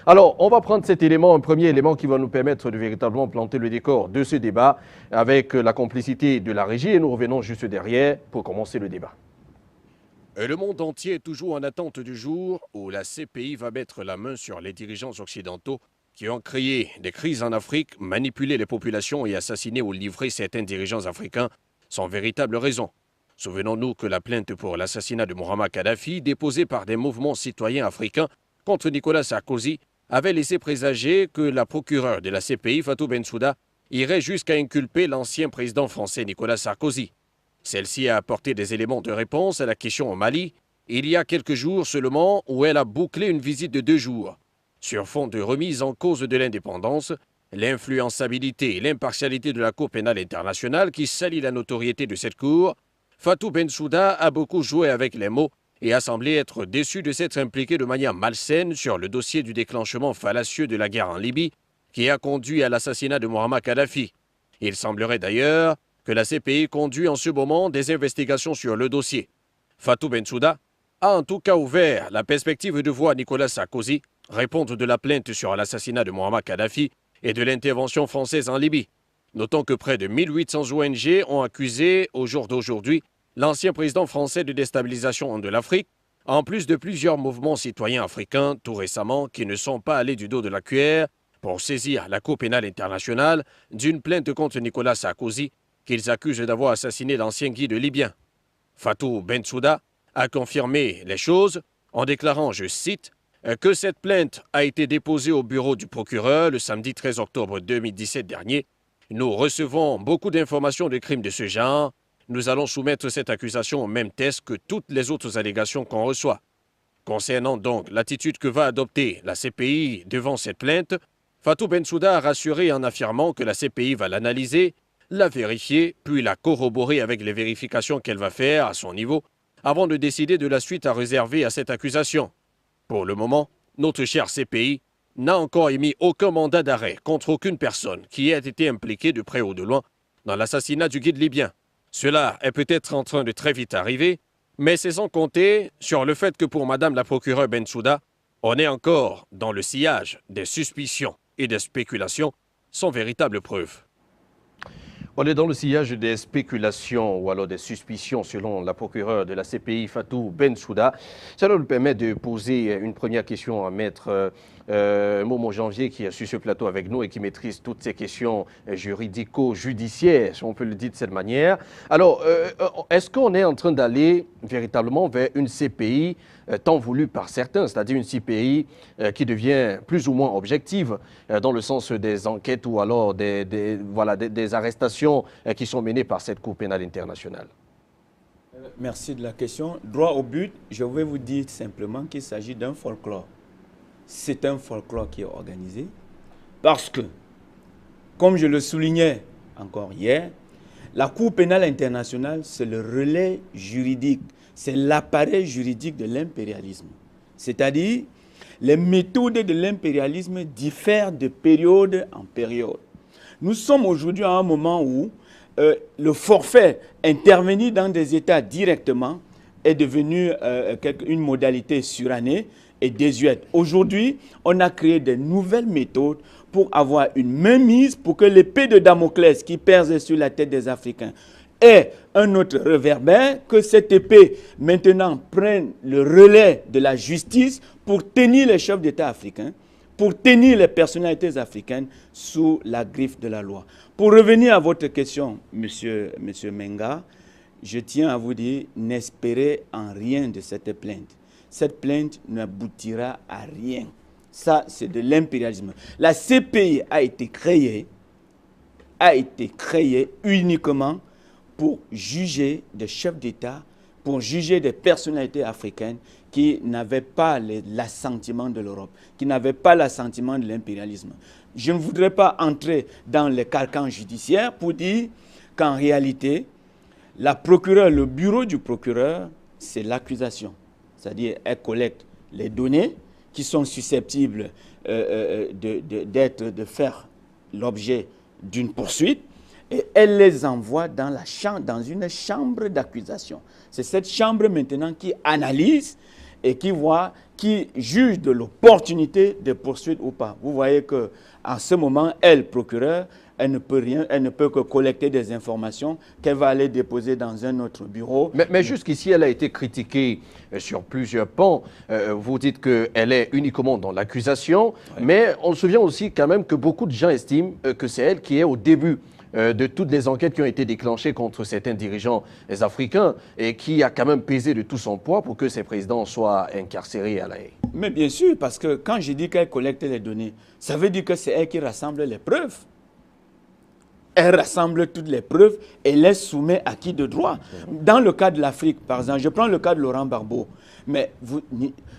Alors, on va prendre cet élément, un premier élément qui va nous permettre de véritablement planter le décor de ce débat avec la complicité de la régie et nous revenons juste derrière pour commencer le débat. Le monde entier est toujours en attente du jour où la CPI va mettre la main sur les dirigeants occidentaux qui ont créé des crises en Afrique, manipulé les populations et assassiné ou livré certains dirigeants africains sans véritable raison. Souvenons-nous que la plainte pour l'assassinat de Muammar Kadhafi, déposée par des mouvements citoyens africains contre Nicolas Sarkozy, avait laissé présager que la procureure de la CPI, Fatou Bensouda, irait jusqu'à inculper l'ancien président français Nicolas Sarkozy. Celle-ci a apporté des éléments de réponse à la question au Mali, il y a quelques jours seulement, où elle a bouclé une visite de 2 jours. Sur fond de remise en cause de l'indépendance, l'influençabilité et l'impartialité de la Cour pénale internationale qui salit la notoriété de cette Cour, Fatou Bensouda a beaucoup joué avec les mots et a semblé être déçu de s'être impliqué de manière malsaine sur le dossier du déclenchement fallacieux de la guerre en Libye qui a conduit à l'assassinat de Muammar Kadhafi. Il semblerait d'ailleurs que la CPI conduit en ce moment des investigations sur le dossier. Fatou Bensouda a en tout cas ouvert la perspective de voir Nicolas Sarkozy répondre de la plainte sur l'assassinat de Muammar Kadhafi et de l'intervention française en Libye. Notons que près de 1800 ONG ont accusé, au jour d'aujourd'hui, l'ancien président français de déstabilisation de l'Afrique, en plus de plusieurs mouvements citoyens africains tout récemment qui ne sont pas allés du dos de la cuillère pour saisir la Cour pénale internationale d'une plainte contre Nicolas Sarkozy qu'ils accusent d'avoir assassiné l'ancien guide libyen. Fatou Bensouda a confirmé les choses en déclarant, je cite, que cette plainte a été déposée au bureau du procureur le samedi 13 octobre 2017 dernier. Nous recevons beaucoup d'informations de crimes de ce genre. Nous allons soumettre cette accusation au même test que toutes les autres allégations qu'on reçoit. Concernant donc l'attitude que va adopter la CPI devant cette plainte, Fatou Bensouda a rassuré en affirmant que la CPI va l'analyser, la vérifier, puis la corroborer avec les vérifications qu'elle va faire à son niveau, avant de décider de la suite à réserver à cette accusation. Pour le moment, notre chère CPI n'a encore émis aucun mandat d'arrêt contre aucune personne qui ait été impliquée de près ou de loin dans l'assassinat du guide libyen. Cela est peut-être en train de très vite arriver, mais c'est sans compter sur le fait que pour Madame la procureure Bensouda, on est encore dans le sillage des suspicions et des spéculations sans véritable preuve. On est dans le sillage des spéculations ou alors des suspicions selon la procureure de la CPI, Fatou Bensouda. Ça nous permet de poser une première question à Maître Momo Janvier qui est sur ce plateau avec nous et qui maîtrise toutes ces questions juridico-judiciaires, si on peut le dire de cette manière. Alors, est-ce qu'on est en train d'aller véritablement vers une CPI tant voulue par certains, c'est-à-dire une CPI qui devient plus ou moins objective dans le sens des enquêtes ou alors des arrestations qui sont menées par cette Cour pénale internationale? Merci de la question. Droit au but, je vais vous dire simplement qu'il s'agit d'un folklore. C'est un folklore qui est organisé parce que, comme je le soulignais encore hier, la Cour pénale internationale, c'est le relais juridique, c'est l'appareil juridique de l'impérialisme. C'est-à-dire, les méthodes de l'impérialisme diffèrent de période en période. Nous sommes aujourd'hui à un moment où le forfait intervenir dans des États directement est devenu une modalité surannée et désuète. Aujourd'hui, on a créé de nouvelles méthodes pour avoir une mainmise, pour que l'épée de Damoclès qui pèse sur la tête des Africains ait un autre réverbère, que cette épée maintenant prenne le relais de la justice pour tenir les chefs d'État africains, pour tenir les personnalités africaines sous la griffe de la loi. Pour revenir à votre question, monsieur Menga, je tiens à vous dire, n'espérez en rien de cette plainte. Cette plainte n'aboutira à rien. Ça, c'est de l'impérialisme. La CPI a été créée uniquement pour juger des chefs d'État, pour juger des personnalités africaines qui n'avaient pas l'assentiment de l'Europe, qui n'avaient pas l'assentiment de l'impérialisme. Je ne voudrais pas entrer dans les carcans judiciaires pour dire qu'en réalité, la procureure, le bureau du procureur, c'est l'accusation. C'est-à-dire, elle collecte les données qui sont susceptibles de faire l'objet d'une poursuite et elle les envoie dans une chambre d'accusation. C'est cette chambre maintenant qui analyse et qui juge de l'opportunité de poursuites ou pas. Vous voyez qu'en ce moment, elle, procureur, elle ne peut que collecter des informations qu'elle va aller déposer dans un autre bureau. Mais jusqu'ici, elle a été critiquée sur plusieurs pans. Vous dites qu'elle est uniquement dans l'accusation, mais on se souvient aussi quand même que beaucoup de gens estiment que c'est elle qui est au début de toutes les enquêtes qui ont été déclenchées contre certains dirigeants africains et qui a quand même pesé de tout son poids pour que ces présidents soient incarcérés à La Haye. Mais bien sûr, parce que quand je dis qu'elle collecte les données, ça veut dire que c'est elle qui rassemble les preuves. Elle rassemble toutes les preuves et les soumet à qui de droit. Dans le cas de l'Afrique, par exemple, je prends le cas de Laurent Gbagbo, mais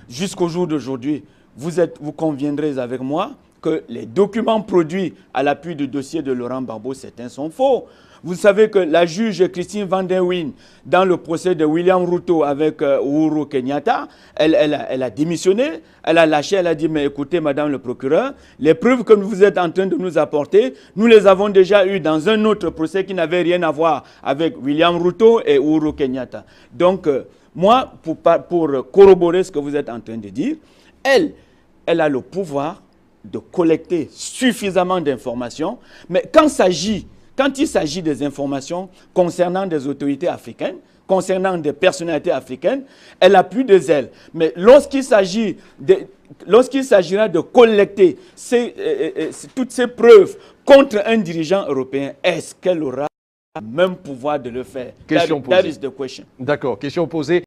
jusqu'au jour d'aujourd'hui, vous conviendrez avec moi que les documents produits à l'appui du dossier de Laurent Gbagbo, certains sont faux. Vous savez que la juge Christine Van der Wijn, dans le procès de William Ruto avec Uhuru Kenyatta, elle a démissionné, elle a lâché, elle a dit, mais écoutez, madame le procureur, les preuves que vous êtes en train de nous apporter, nous les avons déjà eues dans un autre procès qui n'avait rien à voir avec William Ruto et Uhuru Kenyatta. Donc, moi, pour corroborer ce que vous êtes en train de dire, elle a le pouvoir de collecter suffisamment d'informations, mais quand il s'agit des informations concernant des autorités africaines, concernant des personnalités africaines, elle a plus de zèle. Mais lorsqu'il s'agira de collecter toutes ces preuves contre un dirigeant européen, est-ce qu'elle aura le même pouvoir de le faire? Question posée. That is the question. D'accord, question posée.